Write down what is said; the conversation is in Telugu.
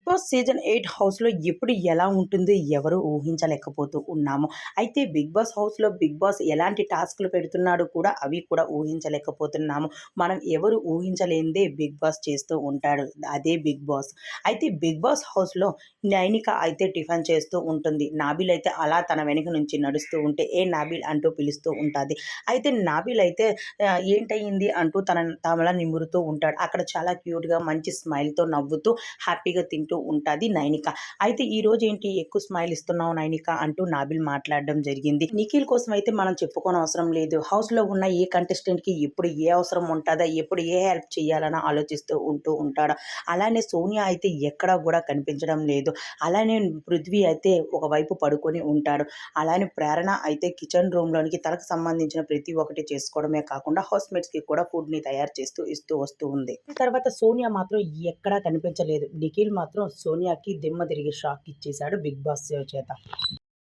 బాస్ సీజన్ 8 హౌస్‌లో ఎప్పుడు ఎలా ఉంటుందో ఎవరు ఊహించలేకపోతూ ఉన్నాము. అయితే 'బిగ్ బాస్' హౌస్‌లో 'బిగ్ బాస్' ఎలాంటి టాస్క్‌లు పెడుతున్నాడో కూడా అవి కూడా ఊహించలేకపోతున్నాము. మనం ఎవరు ఊహించలేనిదే 'బిగ్ బాస్' చేస్తూ ఉంటాడు. అదే 'బిగ్ బాస్'. అయితే 'బిగ్ బాస్' హౌస్‌లో నైనిక అయితే టిఫిన్ చేస్తూ ఉంటుంది. నాబిల్ అయితే అలా తన వెనక నుంచి నడుస్తూ ఉంటే, "ఏ నాబిల్" అంటూ పిలుస్తూ ఉంటాది. అయితే నాబిల్ అయితే ఏంటయింది అంటూ తమల నిమురుతూ ఉంటాడు. అక్కడ చాలా క్యూట్‌గా మంచి స్మైల్‌తో నవ్వుతూ హ్యాపీగా తింటూ ఉంటాది నైనిక. అయితే ఈరోజు ఏంటి ఎక్కువ స్మైల్ ఇస్తున్నావు నైనిక అంటూ నాబిల్ మాట్లాడడం జరిగింది. నిఖిల్ కోసం అయితే మనం చెప్పుకోనవసరం లేదు. హౌస్‌లో ఉన్న ఏ కంటెస్టెంట్‌కి ఎప్పుడు ఏ అవసరం ఉంటదా, ఎప్పుడు ఏ హెల్ప్ చేయాలని ఆలోచిస్తూ ఉంటాడు. అలానే సోనియా అయితే ఎక్కడా గూడా కనిపించడం లేదు. అలానే పృథ్వీ అయితే ఒకవైపు పడుకొని ఉంటాడు. అలానే ప్రేరణ అయితే కిచెన్ రూమ్‌లోనికి తనకు సంబంధించిన ప్రతి ఒక్కటి చేసుకోవడమే కాకుండా హౌస్‌మేట్స్‌కి కూడా ఫుడ్‌ని తయారు చేస్తూ ఇస్తూ వస్తూ ఉంది. తర్వాత సోనియా మాత్రం ఎక్కడా కనిపించలేదు. నిఖిల్ మాత్రం సోనియాకి దిమ్మ తిరిగి షాక్ ఇచ్చేసాడు 'బిగ్ బాస్' చేత.